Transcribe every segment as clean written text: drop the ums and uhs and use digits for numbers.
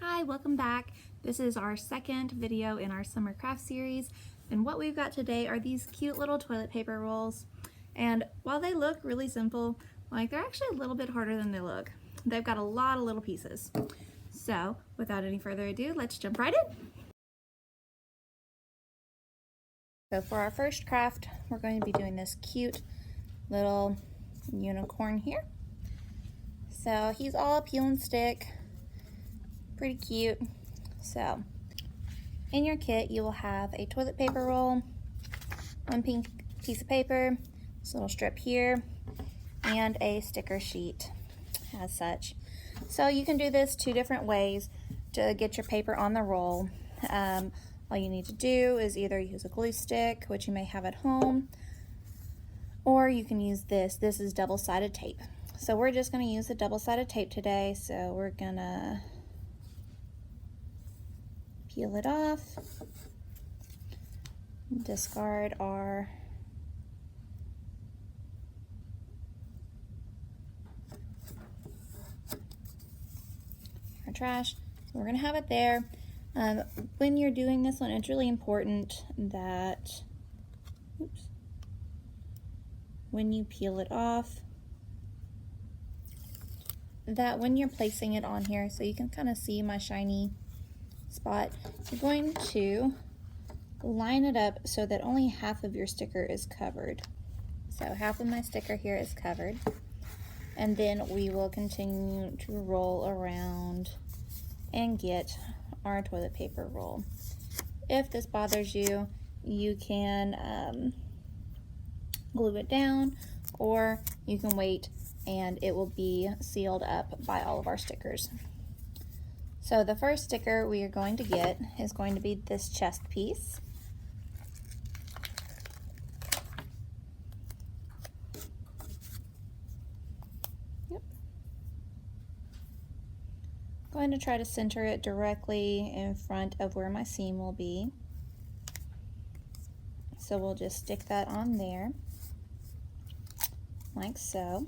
Hi, welcome back. This is our second video in our summer craft series, and what we've got today are these cute little toilet paper rolls. And while they look really simple, they're actually a little bit harder than they look. They've got a lot of little pieces. So without any further ado, let's jump right in. So for our first craft, we're going to be doing this cute little unicorn here. So he's all peel and stick, pretty cute. So in your kit, you will have a toilet paper roll, one pink piece of paper, this little strip here, and a sticker sheet as such. So you can do this two different ways to get your paper on the roll. All you need to do is either use a glue stick, which you may have at home, or you can use this. This is double-sided tape. So we're just going to use the double-sided tape today. So we're going to peel it off, discard our trash. So we're going to have it there. When you're doing this one, it's really important that when you peel it off, that when you're placing it on here, so you can kind of see my shiny spot, you're going to line it up so that only half of your sticker is covered. So half of my sticker here is covered, and then we will continue to roll around and get our toilet paper roll. If this bothers you, you can glue it down, or you can wait and it will be sealed up by all of our stickers. So the first sticker we are going to get is going to be this chest piece. Going to try to center it directly in front of where my seam will be. So we'll just stick that on there, like so.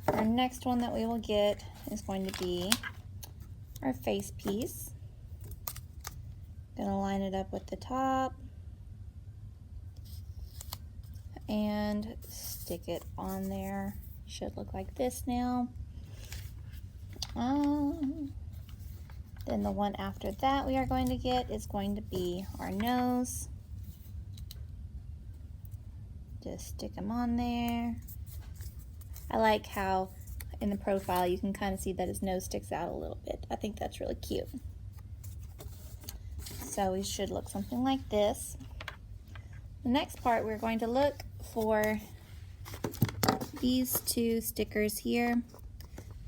Our next one that we will get is going to be our face piece. Gonna line it up with the top and stick it on there. Should look like this now. Then the one after that we are going to get is going to be our nose. Just stick them on there. I like how in the profile you can kind of see that his nose sticks out a little bit. I think that's really cute. So we should look something like this. The next part, we're going to look for these two stickers here.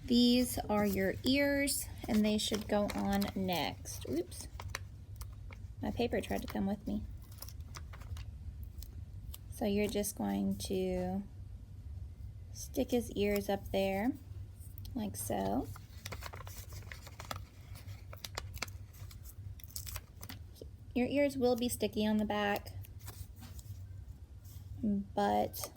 These are your ears, and they should go on next. Oops, my paper tried to come with me. So you're just going to stick his ears up there, like so. Your ears will be sticky on the back, but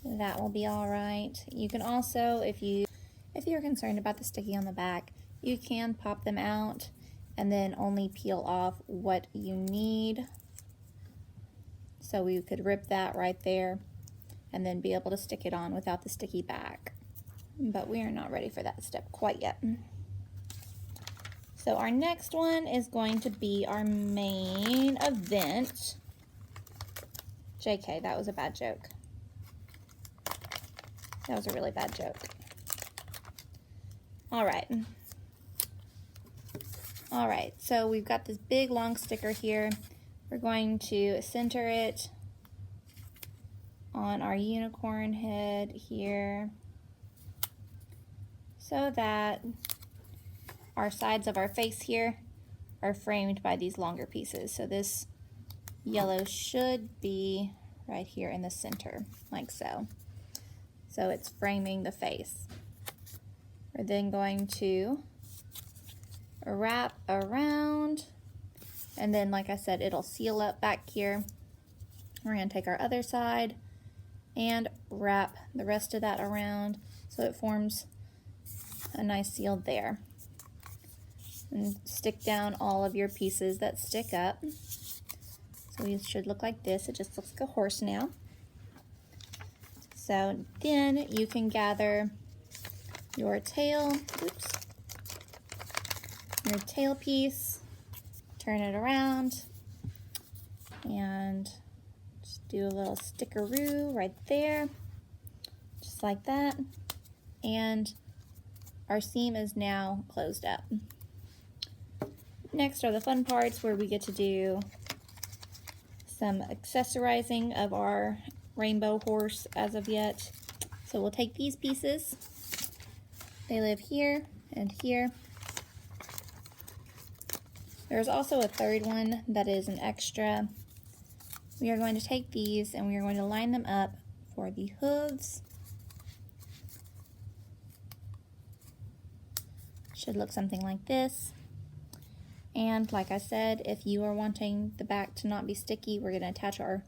that will be all right. You can also, if you're concerned about the sticky on the back, you can pop them out and then only peel off what you need. So we could rip that right there and then be able to stick it on without the sticky back. But we are not ready for that step quite yet. So our next one is going to be our main event. JK, that was a bad joke. That was a really bad joke. All right, so we've got this big long sticker here. We're going to center it on our unicorn head here so that our sides of our face here are framed by these longer pieces. So this yellow should be right here in the center, like so. So it's framing the face. We're then going to wrap around, and then like I said, it'll seal up back here. We're going to take our other side and wrap the rest of that around so it forms a nice seal there. and stick down all of your pieces that stick up. So it should look like this. It just looks like a horse now. So then you can gather your tail, your tail piece, turn it around, and just do a little stickeroo right there, just like that. And our seam is now closed up. Next are the fun parts where we get to do some accessorizing of our rainbow horse as of yet. So we'll take these pieces. They live here and here. There's also a third one that is an extra. We are going to take these and we are going to line them up for the hooves. Should look something like this. And like I said, if you are wanting the back to not be sticky, we're going to attach our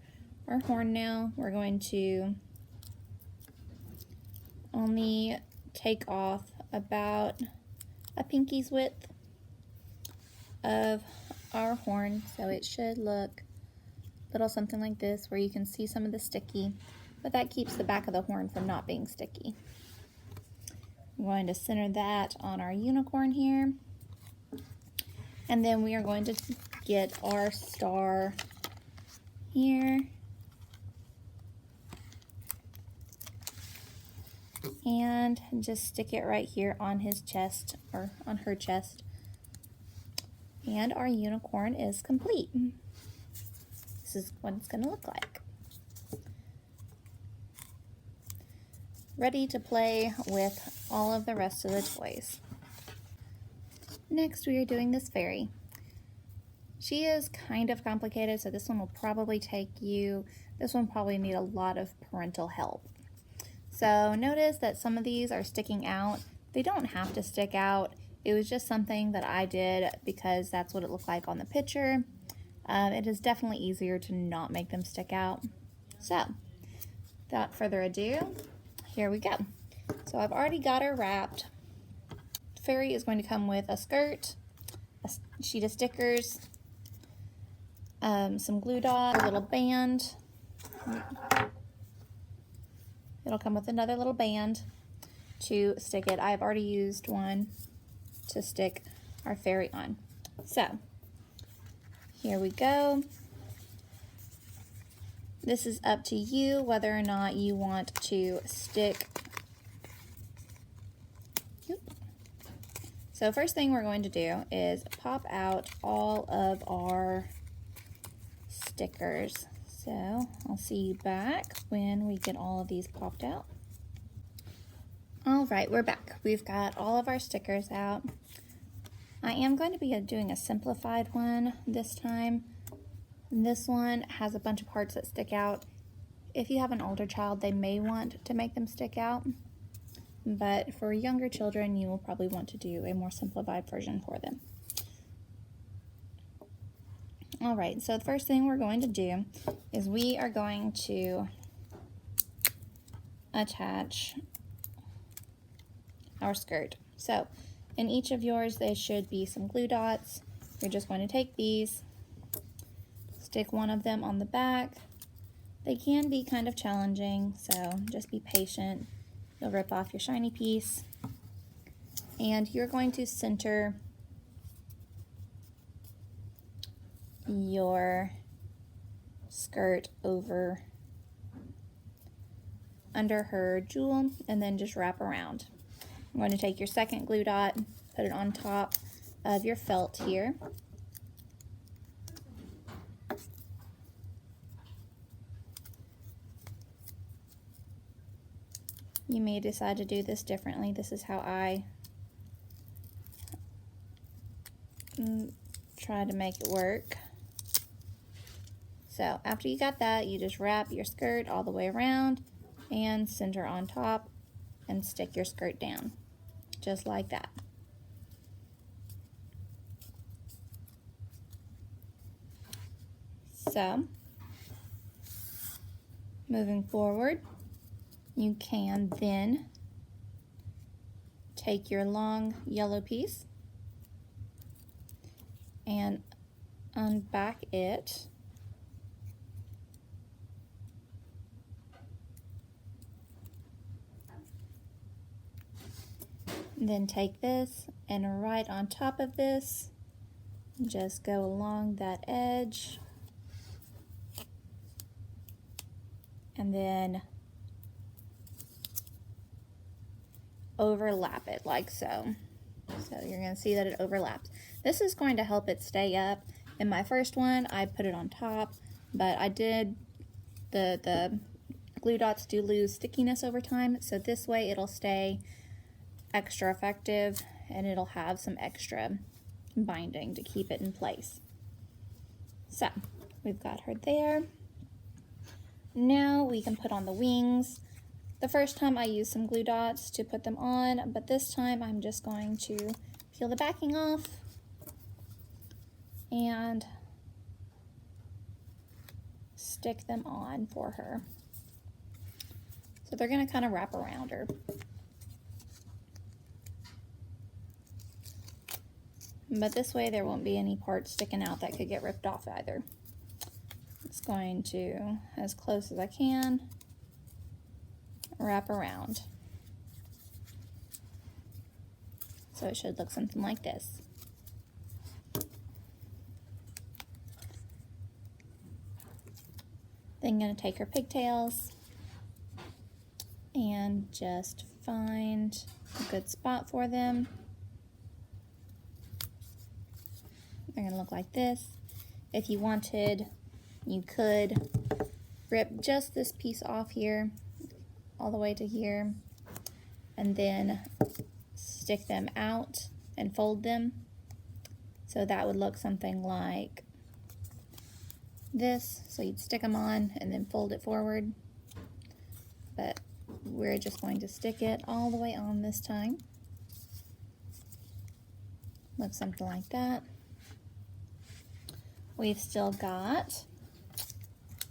horn now. We're going to only take off about a pinky's width of our horn, so it should look a little something like this where you can see some of the sticky, but that keeps the back of the horn from not being sticky. I'm going to center that on our unicorn here, and then we are going to get our star here and just stick it right here on his chest, or on her chest. And our unicorn is complete. This is what it's going to look like. Ready to play with all of the rest of the toys. Next, we are doing this fairy. She is kind of complicated, so this one will probably probably need a lot of parental help. So notice that some of these are sticking out. They don't have to stick out. It was just something that I did because that's what it looked like on the picture. It is definitely easier to not make them stick out. So, without further ado, here we go. So I've already got her wrapped. Fairy is going to come with a skirt, a sheet of stickers, some glue dots, a little band. It'll come with another little band to stick it. I've already used one to stick our fairy on. So, here we go. This is up to you whether or not you want to stick. So first thing we're going to do is pop out all of our stickers. So I'll see you back when we get all of these popped out. All right, we're back. We've got all of our stickers out. I am going to be doing a simplified one this time. This one has a bunch of parts that stick out. If you have an older child, they may want to make them stick out. But for younger children, you will probably want to do a more simplified version for them. All right, so the first thing we're going to do is we are going to attach our skirt. So in each of yours, there should be some glue dots. You're just going to take these, stick one of them on the back. They can be kind of challenging, so just be patient. You'll rip off your shiny piece, and you're going to center your skirt over under her jewel and then just wrap around. I'm going to take your second glue dot, put it on top of your felt here. You may decide to do this differently. This is how I try to make it work. So after you got that, you just wrap your skirt all the way around and center on top and stick your skirt down, just like that. So, moving forward, you can then take your long yellow piece and unback it. And then take this and right on top of this, just go along that edge and then overlap it like so. So you're going to see that it overlaps. This is going to help it stay up. In my first one, I put it on top, but I did, the glue dots do lose stickiness over time, so this way it'll stay extra effective and it'll have some extra binding to keep it in place. So we've got her there. Now we can put on the wings. The first time I used some glue dots to put them on, but this time I'm just going to peel the backing off and stick them on for her. So they're going to kind of wrap around her. But this way there won't be any parts sticking out that could get ripped off either. It's going to, as close as I can, wrap around. So it should look something like this. Then I'm going to take her pigtails and just find a good spot for them. They're going to look like this. If you wanted, you could rip just this piece off here, all the way to here, and then stick them out and fold them. So that would look something like this. So you'd stick them on and then fold it forward. But we're just going to stick it all the way on this time. Look something like that. We've still got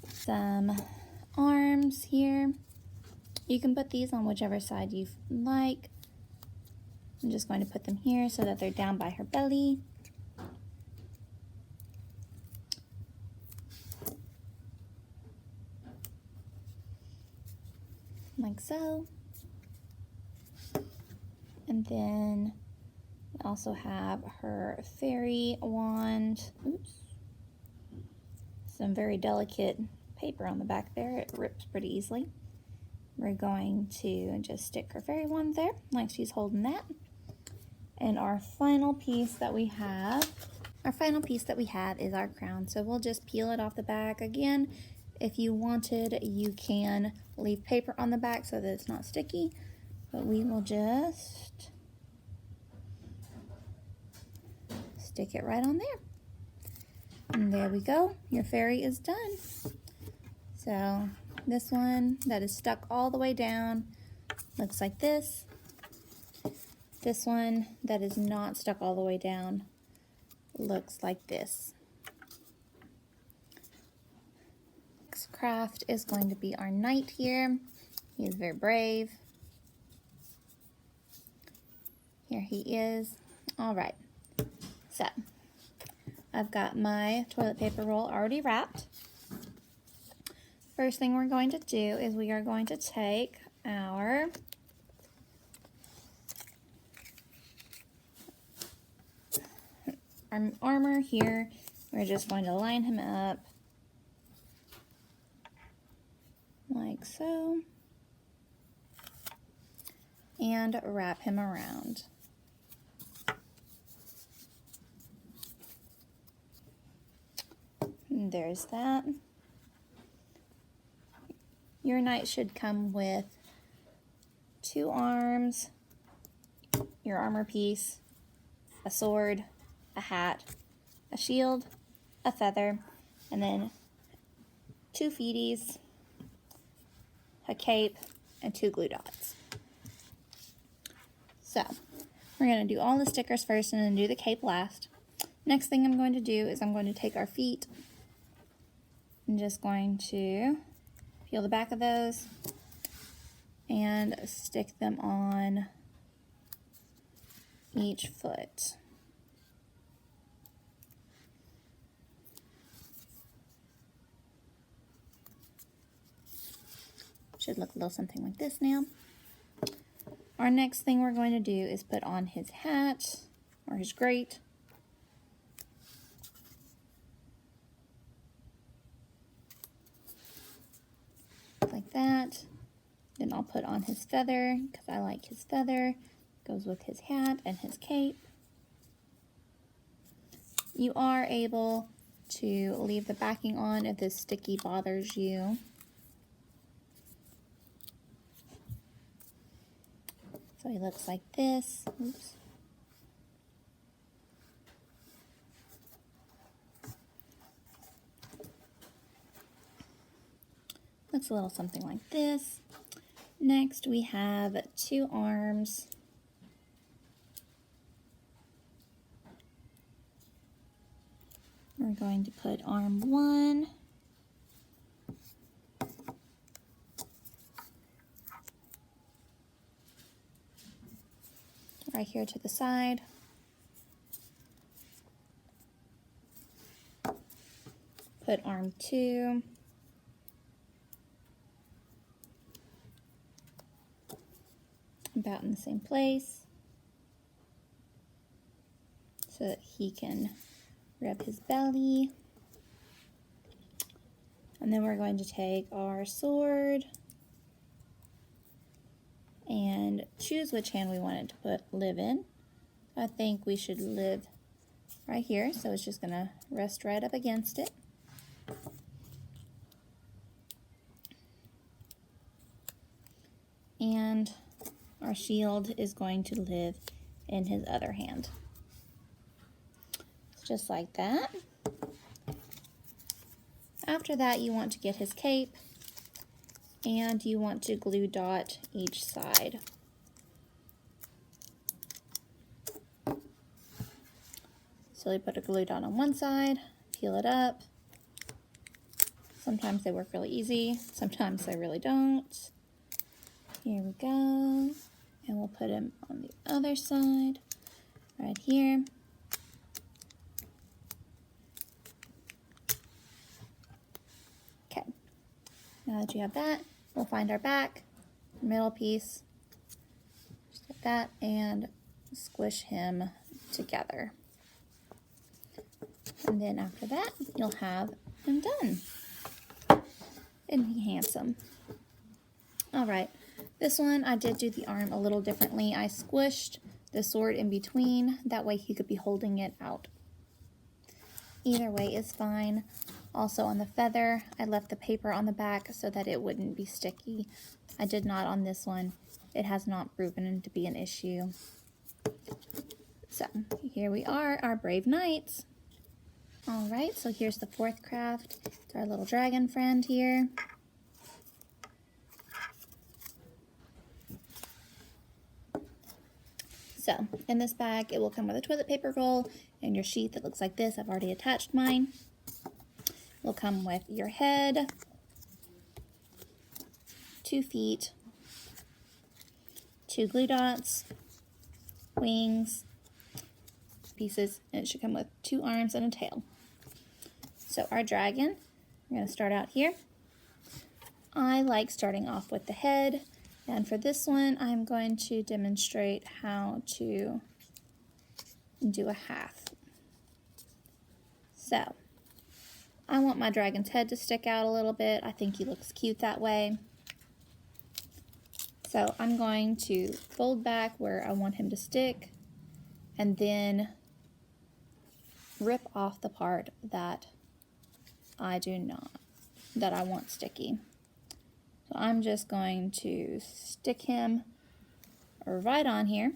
some arms here. You can put these on whichever side you like. I'm just going to put them here so that they're down by her belly. Like so. And then we also have her fairy wand. Oops. Some very delicate paper on the back there. It rips pretty easily. We're going to just stick her fairy wand there, like she's holding that. And our final piece that we have, is our crown. So we'll just peel it off the back. Again, if you wanted, you can leave paper on the back so that it's not sticky, but we will just stick it right on there. And there we go, your fairy is done. So this one that is stuck all the way down looks like this. This one that is not stuck all the way down looks like this. Next craft is going to be our knight here. He is very brave. Here he is. All right, so I've got my toilet paper roll already wrapped. First thing we're going to do is we are going to take our armor here. We're just going to line him up like so and wrap him around. And there's that. Your knight should come with 2 arms, your armor piece, a sword, a hat, a shield, a feather, and then 2 feeties, a cape, and 2 glue dots. So we're going to do all the stickers first and then do the cape last. Next thing I'm going to do is I'm going to take our feet. I'm just going to peel the back of those and stick them on each foot. Should look a little something like this now. Our next thing we're going to do is put on his hat, or his grate. Like that. Then I'll put on his feather, because I like his feather. Goes with his hat and his cape. You are able to leave the backing on if this sticky bothers you. So he looks like this. Oops. Looks a little something like this. Next we have 2 arms. We're going to put arm 1. Right here to the side. Put arm 2. About in the same place, so that he can rub his belly. And then we're going to take our sword and choose which hand we want it to live in. I think we should live right here, so it's just going to rest right up against it. And our shield is going to live in his other hand. Just like that. After that, you want to get his cape, and you want to glue dot each side. So you put a glue dot on one side, peel it up. Sometimes they work really easy, sometimes they really don't. Here we go. And we'll put him on the other side, right here. Okay, now that you have that, we'll find our back, middle piece, just like that, and squish him together. And then after that, you'll have him done. Isn't he handsome? All right. This one, I did do the arm a little differently. I squished the sword in between. That way he could be holding it out. Either way is fine. Also on the feather, I left the paper on the back so that it wouldn't be sticky. I did not on this one. It has not proven to be an issue. So here we are, our brave knights. All right, so here's the 4th craft. It's our little dragon friend here. So, in this bag, it will come with a toilet paper roll and your sheath that looks like this. I've already attached mine. It will come with your head, 2 feet, 2 glue dots, wings, pieces, and it should come with 2 arms and a tail. So our dragon, we're going to start out here. I like starting off with the head. And for this one, I'm going to demonstrate how to do a half. So, I want my dragon's head to stick out a little bit. I think he looks cute that way. So, I'm going to fold back where I want him to stick, and then rip off the part that I want sticky. So I'm just going to stick him right on here.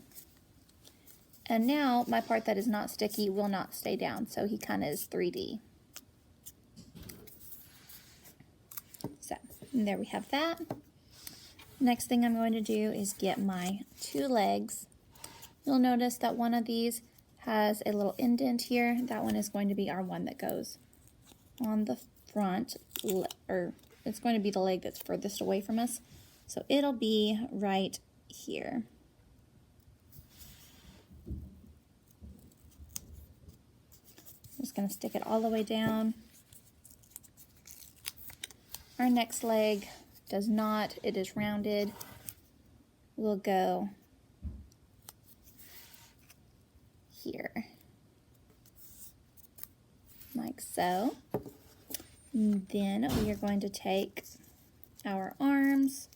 And now my part that is not sticky will not stay down, so he kind of is 3D. So, and there we have that. Next thing I'm going to do is get my 2 legs. You'll notice that one of these has a little indent here. That one is going to be our one that goes on the front, or it's going to be the leg that's furthest away from us. So it'll be right here. I'm just going to stick it all the way down. Our next leg does not, it is rounded, will go here, like so. And then we are going to take our arms,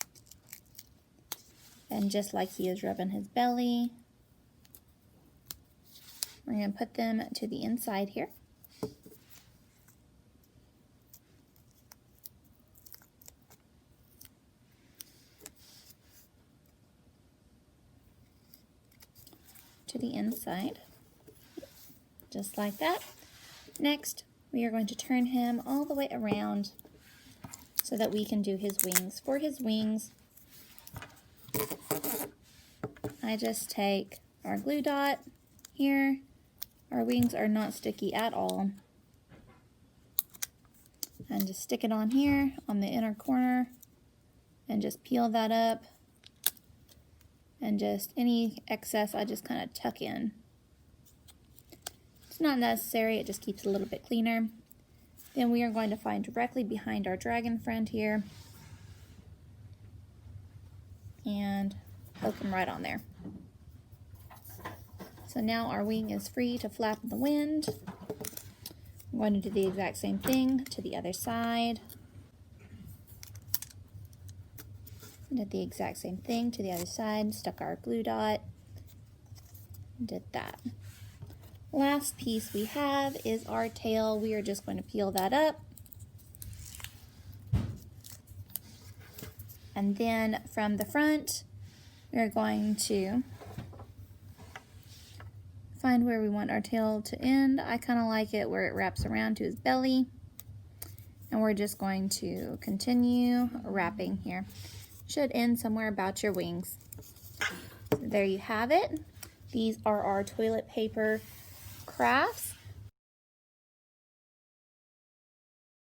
and just like he is rubbing his belly, we're going to put them to the inside here. To the inside, just like that. Next, we are going to turn him all the way around so that we can do his wings. For his wings, I just take our glue dot here. Our wings are not sticky at all. And just stick it on here on the inner corner and just peel that up. And just any excess I just kind of tuck in. It's not necessary, it just keeps it a little bit cleaner. Then we are going to find directly behind our dragon friend here and poke him right on there. So now our wing is free to flap in the wind. I'm going to do the exact same thing to the other side. Did the exact same thing to the other side, stuck our glue dot, did that. Last piece we have is our tail. We are just going to peel that up. And then from the front, we are going to find where we want our tail to end. I kind of like it where it wraps around to his belly. And we're just going to continue wrapping here. Should end somewhere about your wings. So there you have it. These are our toilet paper crafts.